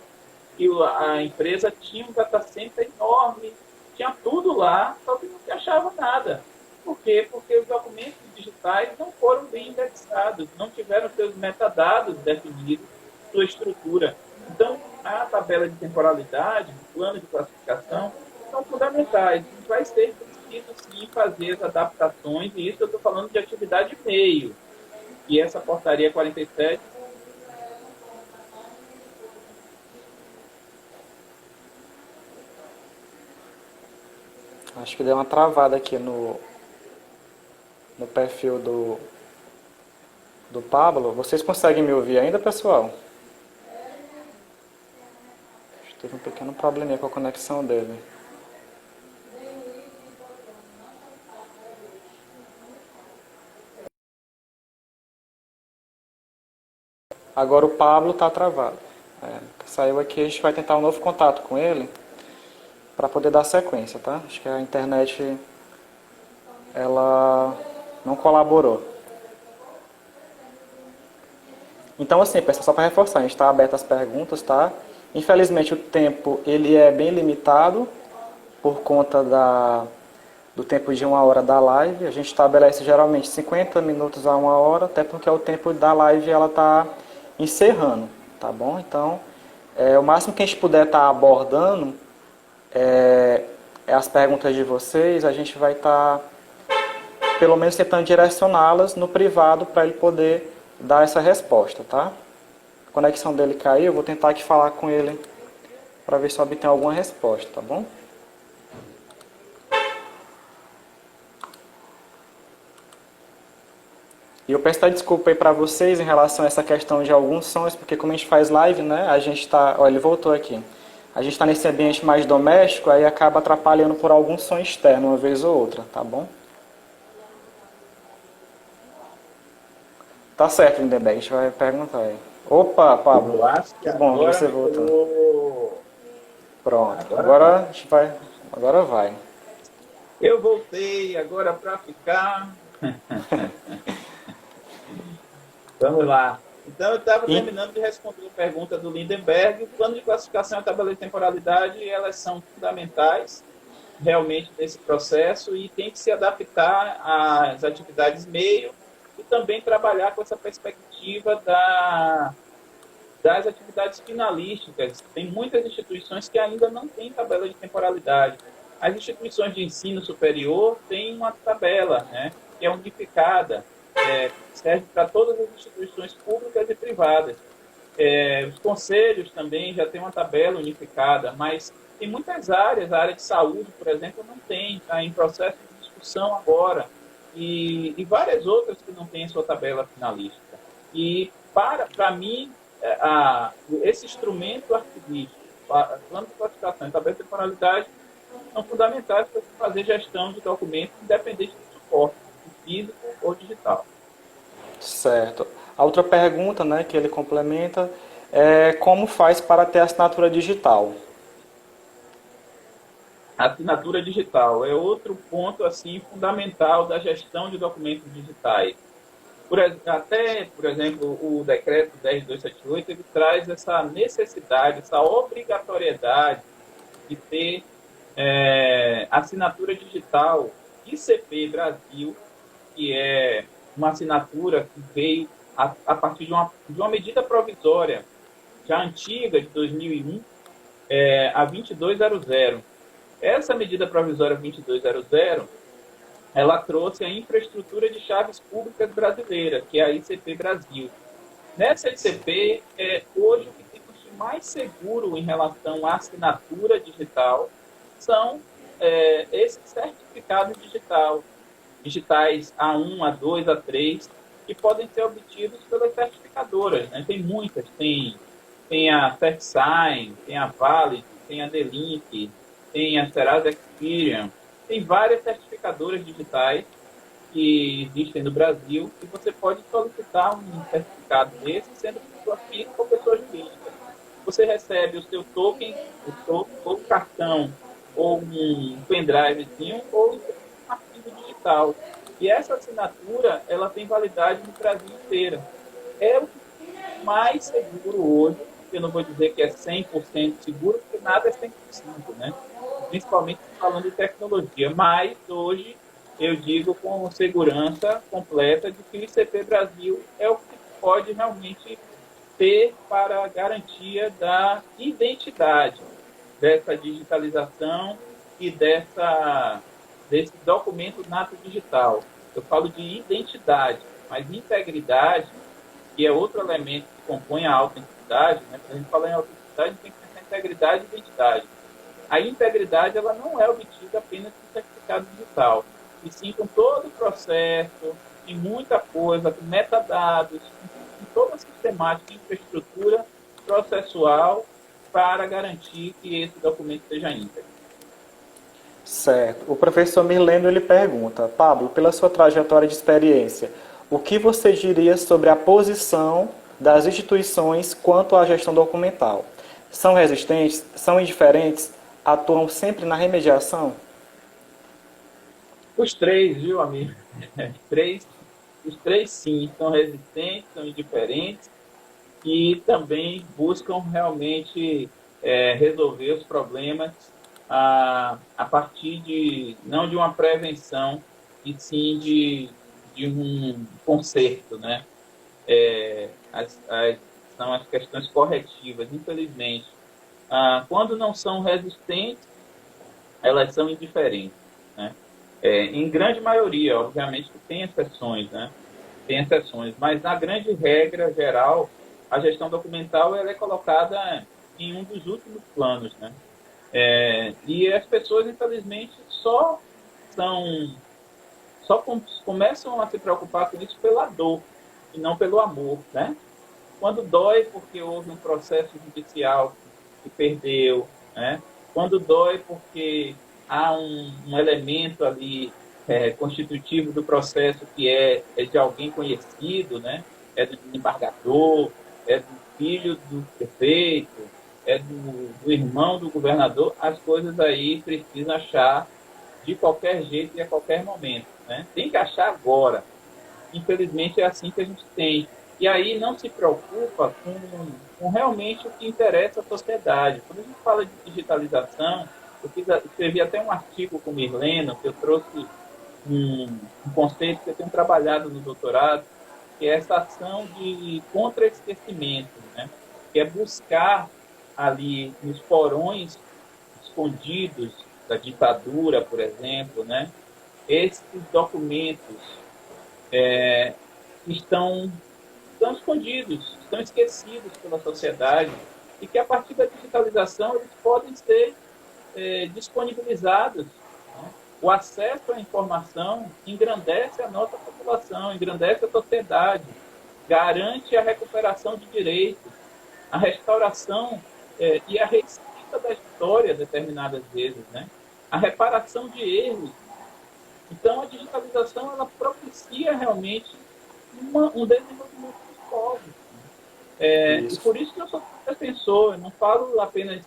que a empresa tinha um data center enorme, tinha tudo lá, só que não se achava nada. Por quê? Porque os documentos digitais não foram bem indexados, não tiveram seus metadados definidos, sua estrutura. Então, a tabela de temporalidade, o plano de classificação, são fundamentais. Vai ser preciso, sim, fazer as adaptações, e isso eu estou falando de atividade meio. E essa portaria 47 Acho que deu uma travada aqui no perfil do Pablo. Vocês conseguem me ouvir ainda, pessoal? Teve um pequeno probleminha com a conexão dele. Agora o Pablo está travado. Saiu aqui, a gente vai tentar um novo contato com ele para poder dar sequência, tá? Acho que a internet ela não colaborou. Então, assim, pessoal, só para reforçar, a gente está aberto às perguntas, tá? Infelizmente, o tempo ele é bem limitado por conta do tempo de 1 hora da live. A gente estabelece geralmente 50 minutos a 1 hora, até porque é o tempo da live ela está encerrando, tá bom? Então, o máximo que a gente puder estar abordando é as perguntas de vocês, a gente vai estar pelo menos tentando direcioná-las no privado para ele poder dar essa resposta, tá? A conexão dele caiu, eu vou tentar aqui falar com ele para ver se obtém alguma resposta, tá bom? E eu peço desculpa aí para vocês em relação a essa questão de alguns sons, porque como a gente faz live, né, a gente está... Olha, ele voltou aqui. A gente está nesse ambiente mais doméstico, aí acaba atrapalhando por algum som externo, uma vez ou outra, tá bom? Tá certo, Lindenberg, a gente vai perguntar aí. Opa, Pablo, eu acho que que bom que agora você voltou. Pronto, agora a gente vai... Agora vai. eu voltei agora para ficar. Vamos lá. Então, eu estava terminando de responder a pergunta do Lindenberg. O plano de classificação e a tabela de temporalidade, elas são fundamentais realmente nesse processo e tem que se adaptar às atividades meio e também trabalhar com essa perspectiva das atividades finalísticas. Tem muitas instituições que ainda não têm tabela de temporalidade. As instituições de ensino superior têm uma tabela, né, que é unificada, serve para todas as instituições públicas e privadas. Os conselhos também já têm uma tabela unificada, mas tem muitas áreas, a área de saúde, por exemplo, não tem, está em processo de discussão agora, e várias outras que não têm a sua tabela finalística. E, para mim, esse instrumento arquivístico, plano de classificação e tabela de temporalidade, são fundamentais para fazer gestão de documentos, independente do suporte, físico ou digital. Certo. A outra pergunta, né, que ele complementa é como faz para ter assinatura digital? A assinatura digital é outro ponto assim fundamental da gestão de documentos digitais. Por exemplo, o decreto 10.278, ele traz essa necessidade, essa obrigatoriedade de ter assinatura digital. ICP Brasil, que é uma assinatura que veio a partir de uma medida provisória já antiga, de 2001, a 2200. Essa medida provisória 2200, ela trouxe a infraestrutura de chaves públicas brasileira, que é a ICP Brasil. Nessa ICP, hoje o que temos de mais seguro em relação à assinatura digital são esses certificados digitais A1, A2, A3, que podem ser obtidos pelas certificadoras. Né? Tem muitas, tem a CertSign, tem a Valid, tem a D-Link, tem a Serasa Experian, tem várias certificadoras digitais que existem no Brasil e você pode solicitar um certificado desse, sendo pessoa física ou pessoa jurídica. Você recebe o seu token, ou cartão, ou um pendrivezinho, ou um arquivo digital. E essa assinatura, ela tem validade no Brasil inteiro. É o mais seguro hoje. Eu não vou dizer que é 100% seguro, porque nada é 100%, né? Principalmente falando de tecnologia. Mas hoje eu digo com segurança completa de que o ICP Brasil é o que pode realmente ter para a garantia da identidade dessa digitalização e desse documento nato digital. Eu falo de identidade, mas integridade, que é outro elemento que compõe a autenticidade, né? Quando a gente fala em autenticidade, tem que pensar em integridade e identidade. A integridade ela não é obtida apenas com certificado digital, e sim com todo o processo, em muita coisa, com metadados, com toda a sistemática e infraestrutura processual para garantir que esse documento seja íntegro. Certo. O professor Mirleno ele pergunta, Pablo, pela sua trajetória de experiência, o que você diria sobre a posição das instituições quanto à gestão documental? São resistentes? São indiferentes? Atuam sempre na remediação? Os três, viu, amigo? Três, os três, sim, são resistentes, são indiferentes e também buscam realmente resolver os problemas a partir não de uma prevenção, e sim de um conserto, né? São as questões corretivas, infelizmente. Quando não são resistentes, elas são indiferentes, né? Em grande maioria, obviamente que tem exceções, né? Tem exceções, mas na grande regra geral, a gestão documental ela é colocada em um dos últimos planos, né? E as pessoas, infelizmente, são, começam a se preocupar com isso pela dor e não pelo amor, né? Quando dói porque houve um processo judicial que perdeu, né? Quando dói porque há um elemento ali constitutivo do processo que é de alguém conhecido, né? É do desembargador, é do filho do prefeito, é do irmão do governador, as coisas aí precisam achar de qualquer jeito e a qualquer momento, né? Tem que achar agora. Infelizmente é assim que a gente tem. E aí não se preocupa com realmente o que interessa à sociedade. Quando a gente fala de digitalização, escrevi até um artigo com o Mirleno, que eu trouxe um conceito que eu tenho trabalhado no doutorado, que é essa ação de contra-esquecimento, né? Que é buscar ali nos porões escondidos da ditadura, por exemplo, né? Esses documentos estão, estão escondidos, estão esquecidos pela sociedade e que a partir da digitalização eles podem ser disponibilizados. Né? O acesso à informação engrandece a nossa população, engrandece a sociedade, garante a recuperação de direitos, a restauração e a reescrita da história determinadas vezes, né? A reparação de erros. Então, a digitalização ela propicia realmente um desenvolvimento dos povos. E Isso. por isso que eu sou defensor, eu não falo apenas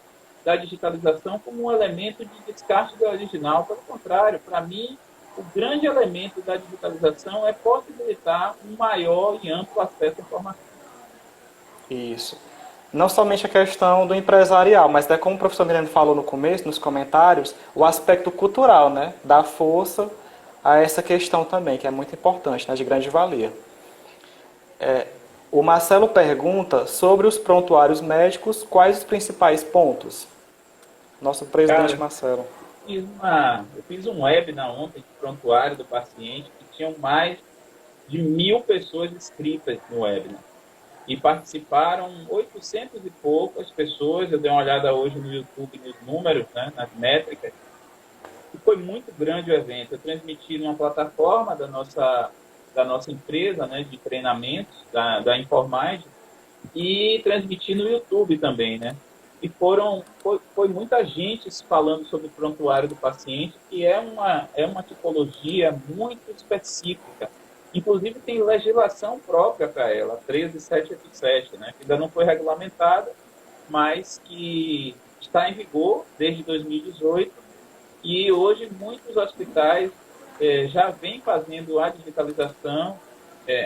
da digitalização como um elemento de descarte do original. Pelo contrário, para mim, o grande elemento da digitalização é possibilitar um maior e amplo acesso à informação. Isso. Não somente a questão do empresarial, mas como o professor Miranda falou no começo, nos comentários, o aspecto cultural, né? Dá força a essa questão também, que é muito importante, né? De grande valia. O Marcelo pergunta sobre os prontuários médicos, quais os principais pontos? Nosso presidente Cara, Marcelo. eu fiz um webinar ontem de prontuário do paciente que tinham mais de 1.000 pessoas inscritas no webinar. E participaram 800 e poucas pessoas. Eu dei uma olhada hoje no YouTube nos números, né, nas métricas. E foi muito grande o evento. Eu transmiti numa plataforma da nossa empresa, né, de treinamentos, da Informad, e transmiti no YouTube também, né? E foi muita gente falando sobre o prontuário do paciente, que é uma tipologia muito específica. Inclusive, tem legislação própria para ela, 13787, né? Que ainda não foi regulamentada, mas que está em vigor desde 2018. E hoje, muitos hospitais já vêm fazendo a digitalização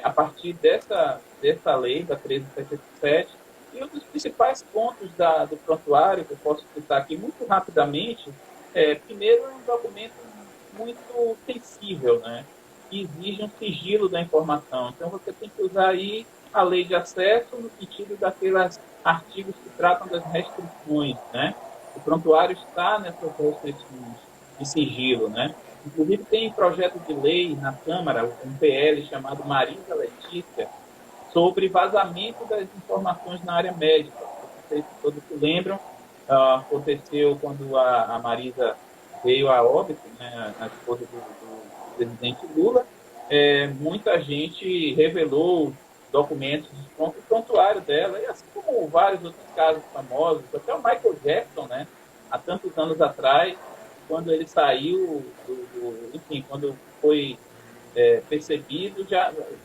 a partir dessa lei, da 13787. E um dos principais pontos do prontuário, que eu posso citar aqui muito rapidamente, primeiro, é um documento muito sensível, né? Que exige um sigilo da informação. Então, você tem que usar aí a lei de acesso no sentido daqueles artigos que tratam das restrições, né? O prontuário está nessas restrições de sigilo, né? Inclusive, tem projeto de lei na Câmara, um PL chamado Marisa Letícia, sobre vazamento das informações na área médica. Não sei se todos se lembram, aconteceu quando a Marisa veio a óbito, né, a esposa do presidente Lula. Muita gente revelou documentos do prontuário dela, e assim como vários outros casos famosos, até o Michael Jackson, né, há tantos anos atrás, quando ele saiu, enfim, quando foi percebido,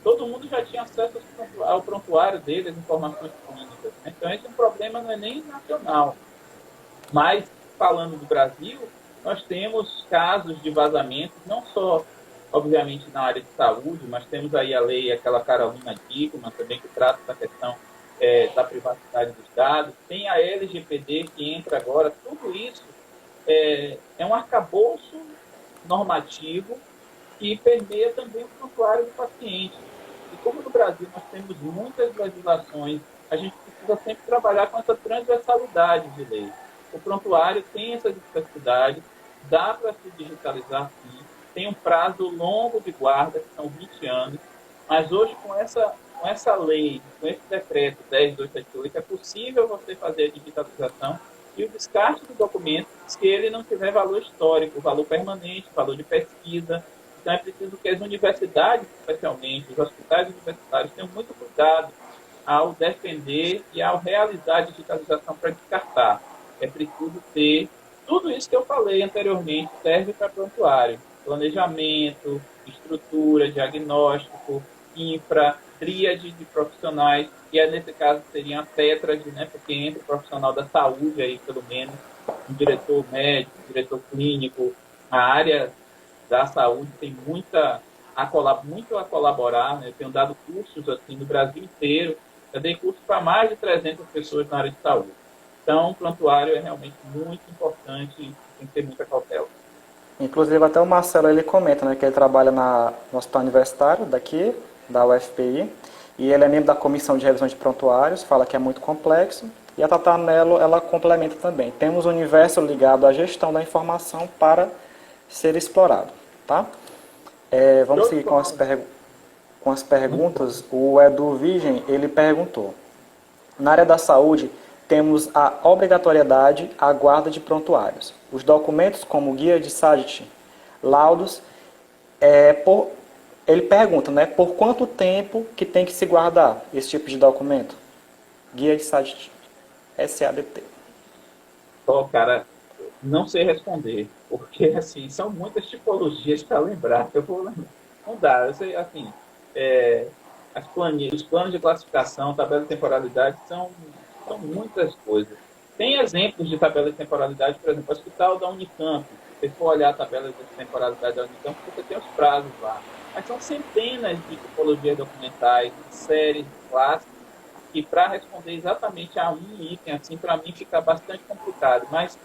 todo mundo já tinha acesso ao prontuário dele, as informações clínicas. Né? Então, esse problema não é nem nacional. Mas, falando do Brasil, nós temos casos de vazamentos, não só, obviamente, na área de saúde, mas temos aí a lei, aquela Carolina Dickmann, também que trata da questão da privacidade dos dados. Tem a LGPD que entra agora. Tudo isso é um arcabouço normativo que permeia também o prontuário do paciente. E como no Brasil nós temos muitas legislações, a gente precisa sempre trabalhar com essa transversalidade de lei. O prontuário tem essas especificidades, dá para se digitalizar sim, tem um prazo longo de guarda, que são 20 anos, mas hoje com essa lei, com esse decreto 10.278, é possível você fazer a digitalização e o descarte do documento se ele não tiver valor histórico, valor permanente, valor de pesquisa. Então, é preciso que as universidades, especialmente, os hospitais universitários, tenham muito cuidado ao defender e ao realizar a digitalização para descartar. É preciso ter tudo isso que eu falei anteriormente, serve para prontuário. Planejamento, estrutura, diagnóstico, infra, tríade de profissionais, e nesse caso seria a tétrade, né, porque entra o profissional da saúde, aí, pelo menos, um diretor médico, um diretor clínico, a área da saúde tem muito a colaborar, né? Eu tenho dado cursos assim, no Brasil inteiro, eu dei curso para mais de 300 pessoas na área de saúde. Então, o prontuário é realmente muito importante e tem que ter muita cautela. Inclusive, até o Marcelo ele comenta, né, que ele trabalha no hospital universitário daqui, da UFPI, e ele é membro da comissão de revisão de prontuários, fala que é muito complexo, e a Tata Mello, ela complementa também. Temos um universo ligado à gestão da informação para ser explorado. Tá? Vamos seguir com as perguntas. O Edu Virgem, ele perguntou. Na área da saúde, temos a obrigatoriedade à guarda de prontuários. Os documentos como guia de SAGIT, laudos, ele pergunta, né, por quanto tempo que tem que se guardar esse tipo de documento? Guia de SAGIT, SADT. Cara, não sei responder, porque assim, são muitas tipologias para lembrar. Eu vou lembrar. Não dá, eu sei, assim, os planos de classificação, tabela de temporalidade, são muitas coisas. Tem exemplos de tabela de temporalidade, por exemplo, o Hospital da Unicamp. Se você for olhar a tabela de temporalidade da Unicamp, você tem os prazos lá. Mas são centenas de tipologias documentais, de séries, de classes, que para responder exatamente a um item, assim, para mim fica bastante complicado. Mas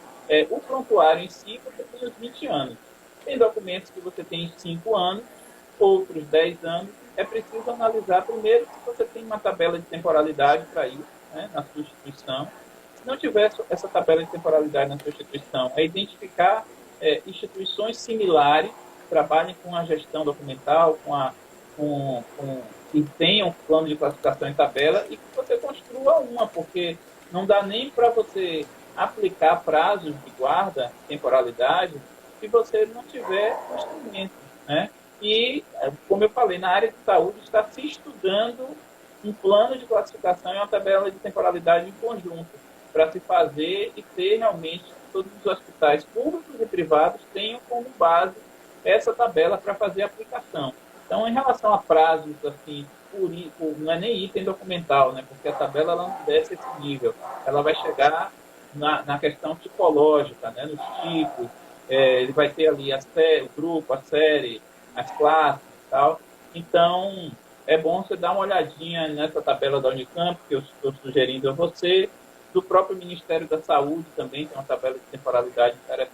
o prontuário em si, você tem os 20 anos. Tem documentos que você tem 5 anos, outros 10 anos. É preciso analisar primeiro se você tem uma tabela de temporalidade para isso, né, na sua instituição. Se não tiver essa tabela de temporalidade na sua instituição, é identificar instituições similares que trabalhem com a gestão documental, que tenham um plano de classificação em tabela e que você construa uma, porque não dá nem para você aplicar prazos de guarda, temporalidade, se você não tiver o instrumento, né? E, como eu falei, na área de saúde está se estudando um plano de classificação e uma tabela de temporalidade em conjunto, para se fazer e ter realmente todos os hospitais públicos e privados tenham como base essa tabela para fazer a aplicação. Então, em relação a prazos, assim, não é nem item documental, né? Porque a tabela ela não desce esse nível. Ela vai chegar na questão tipológica, né? Nos tipos. Ele vai ter ali o grupo, a série, as classes e tal. Então, é bom você dar uma olhadinha nessa tabela da Unicamp, que eu estou sugerindo a você. Do próprio Ministério da Saúde também tem uma tabela de temporalidade interessante.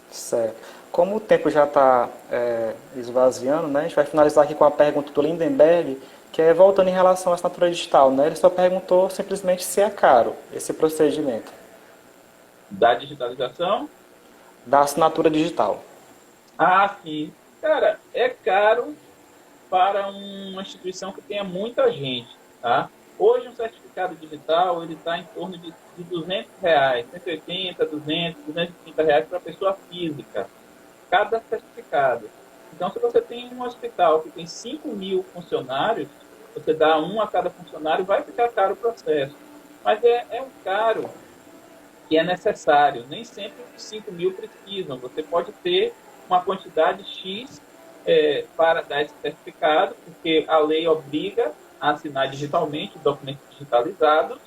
Certo. Como o tempo já está esvaziando, né, a gente vai finalizar aqui com a pergunta do Lindenberg, que é voltando em relação à assinatura digital. Né, ele só perguntou simplesmente se é caro esse procedimento Da digitalização? da assinatura digital. Ah, sim. Cara, é caro para uma instituição que tenha muita gente, tá? Hoje um certificado digital ele está em torno de R$ 200, 180, 200, R$ 230 para a pessoa física, cada certificado. Então, se você tem um hospital que tem 5.000 funcionários, você dá um a cada funcionário, vai ficar caro o processo. Mas é um caro que é necessário. Nem sempre os 5.000 precisam. Você pode ter uma quantidade X para dar esse certificado, porque a lei obriga a assinar digitalmente documentos digitalizados,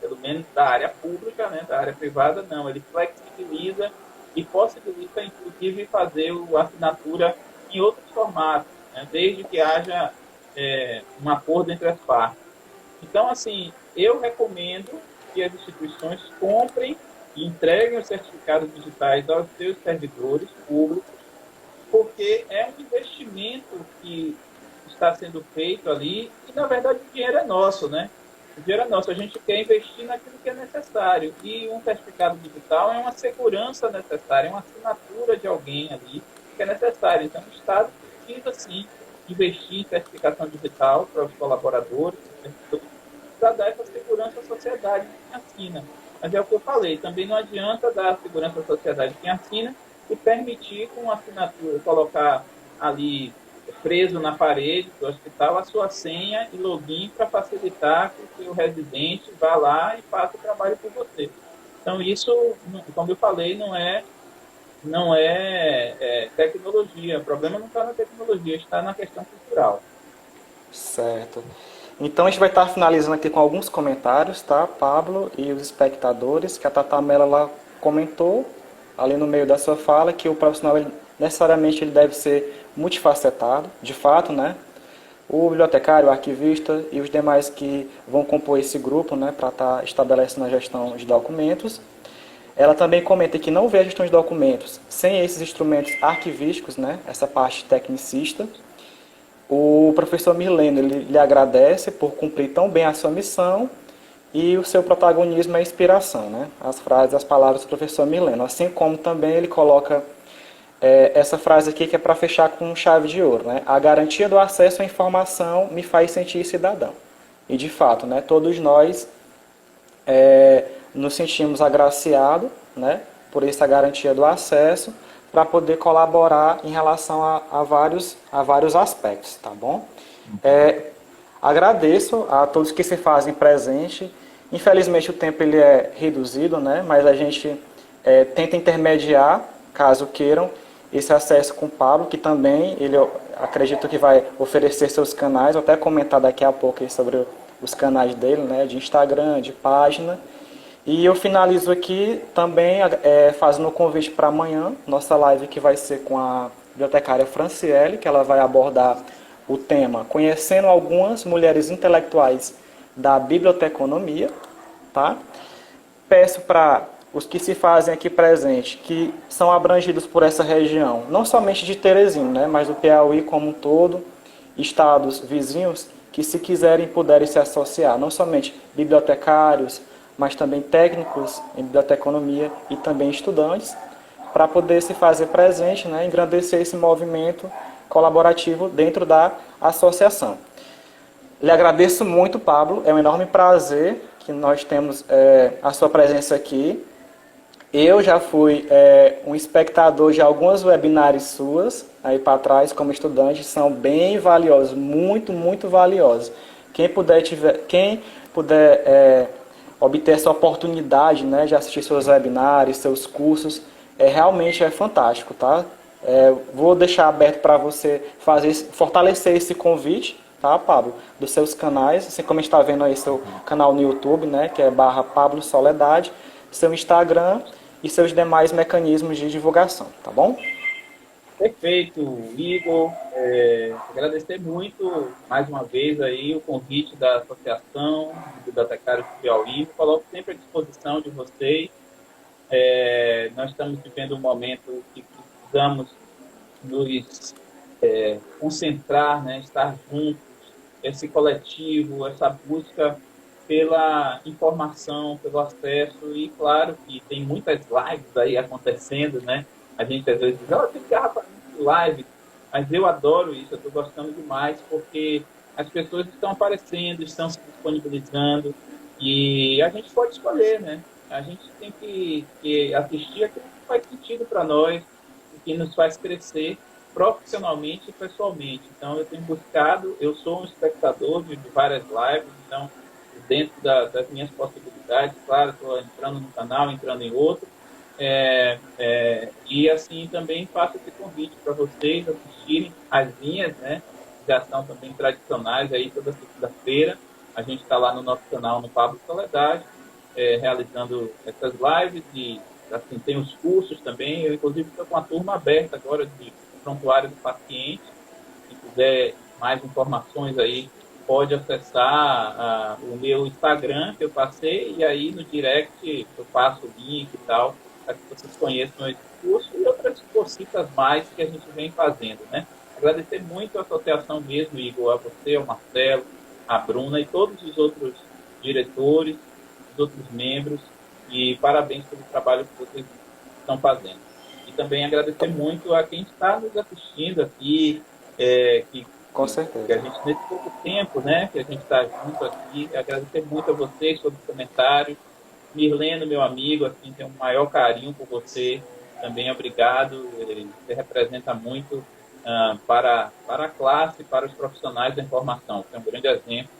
pelo menos da área pública, né? Da área privada não. Ele flexibiliza e possibilita, inclusive, fazer a assinatura em outros formatos, né? Desde que haja um acordo entre as partes. Então, assim, eu recomendo que as instituições comprem e entreguem os certificados digitais aos seus servidores públicos, porque é um investimento que está sendo feito ali e, na verdade, o dinheiro é nosso, né? O dinheiro é nosso, a gente quer investir naquilo que é necessário. E um certificado digital é uma segurança necessária, é uma assinatura de alguém ali que é necessária. Então, o Estado precisa, sim, investir em certificação digital para os colaboradores, para dar essa segurança à sociedade que assina. Mas é o que eu falei, também não adianta dar segurança à sociedade que assina e permitir com a assinatura, colocar ali preso na parede do hospital a sua senha e login para facilitar que o seu residente vá lá e faça o trabalho por você. Então, isso, como eu falei, não é tecnologia. O problema não está na tecnologia, está na questão cultural. Certo. Então a gente vai estar finalizando aqui com alguns comentários, tá, Pablo e os espectadores, que a Tata Mello ela comentou ali no meio da sua fala que o profissional necessariamente ele deve ser multifacetado, de fato, né? O bibliotecário, o arquivista e os demais que vão compor esse grupo, né, para estar estabelecendo a gestão de documentos. Ela também comenta que não vê a gestão de documentos sem esses instrumentos arquivísticos, né, essa parte tecnicista. O professor Mileno ele lhe agradece por cumprir tão bem a sua missão e o seu protagonismo é inspiração, né? As frases, as palavras do professor Mileno. Assim como também ele coloca essa frase aqui que é para fechar com chave de ouro, né? A garantia do acesso à informação me faz sentir cidadão. E de fato, né, todos nós nos sentimos agraciados, né, por essa garantia do acesso, para poder colaborar em relação a vários aspectos, tá bom? Agradeço a todos que se fazem presente. Infelizmente o tempo ele é reduzido, né? Mas a gente tenta intermediar, caso queiram, esse acesso com o Pablo, que também ele acredito que vai oferecer seus canais. Vou até comentar daqui a pouco sobre os canais dele, né? De Instagram, de página. E eu finalizo aqui também fazendo o convite para amanhã, nossa live que vai ser com a bibliotecária Franciele, que ela vai abordar o tema Conhecendo algumas mulheres intelectuais da biblioteconomia, tá? Peço para os que se fazem aqui presente, que são abrangidos por essa região, não somente de Teresina, né, mas do Piauí como um todo, estados vizinhos, que se quiserem puderem se associar, não somente bibliotecários, mas também técnicos em biblioteconomia e também estudantes, para poder se fazer presente, né, engrandecer esse movimento colaborativo dentro da associação. Lhe agradeço muito, Pablo, é um enorme prazer que nós temos a sua presença aqui. Eu já fui um espectador de algumas webinários suas, aí para trás, como estudante, são bem valiosos, muito, muito valiosos. Quem puder obter essa oportunidade, né, de assistir seus webinários, seus cursos, realmente é fantástico, tá? Vou deixar aberto para você fortalecer esse convite, tá, Pablo? Dos seus canais, assim como a gente está vendo aí seu canal no YouTube, né, que é /Pablo Soledade, seu Instagram e seus demais mecanismos de divulgação, tá bom? Perfeito, Igor. Agradecer muito, mais uma vez, aí, o convite da Associação de Bibliotecários do Piauí. Me coloco sempre à disposição de vocês. Nós estamos vivendo um momento que precisamos nos concentrar, né, estar juntos, esse coletivo, essa busca pela informação, pelo acesso, e claro que tem muitas lives aí acontecendo, né? A gente às vezes diz, tem que garrafa de live, mas eu adoro isso, eu estou gostando demais, porque as pessoas estão aparecendo, estão se disponibilizando, e a gente pode escolher, né? A gente tem que assistir aquilo que faz sentido para nós, o que nos faz crescer profissionalmente e pessoalmente. Então, eu tenho buscado, eu sou um espectador de várias lives, então, dentro das minhas possibilidades, claro, estou entrando no canal, entrando em outro, e assim também faço esse convite para vocês assistirem as minhas, né, já são também tradicionais, aí toda segunda-feira, a gente está lá no nosso canal, no Pablo Soledade, realizando essas lives, e assim, tem os cursos também, eu inclusive estou com a turma aberta agora de prontuário do paciente, se quiser mais informações aí, pode acessar o meu Instagram que eu passei, e aí no direct eu passo o link e tal, para que vocês conheçam esse curso e outras cositas mais que a gente vem fazendo, né? Agradecer muito a associação mesmo, Igor, a você, ao Marcelo, a Bruna e todos os outros diretores, os outros membros, e parabéns pelo trabalho que vocês estão fazendo. E também agradecer muito a quem está nos assistindo aqui, Com certeza. que a gente, nesse pouco tempo, né, que a gente está junto aqui, agradecer muito a vocês pelos comentários. Mirleno, meu amigo, assim, tenho um maior carinho por você, também obrigado, você representa muito para a classe, para os profissionais da informação, você é um grande exemplo,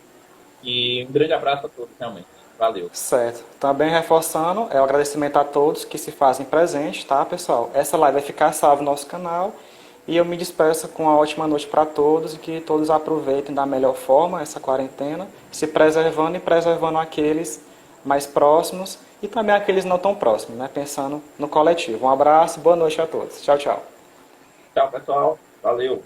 e um grande abraço a todos, realmente. Valeu. Certo. Também reforçando, o agradecimento a todos que se fazem presentes, tá, pessoal? Essa live vai ficar salva no nosso canal. E eu me despeço com uma ótima noite para todos e que todos aproveitem da melhor forma essa quarentena, se preservando e preservando aqueles mais próximos e também aqueles não tão próximos, né? Pensando no coletivo. Um abraço, boa noite a todos. Tchau, tchau. Tchau, pessoal. Valeu.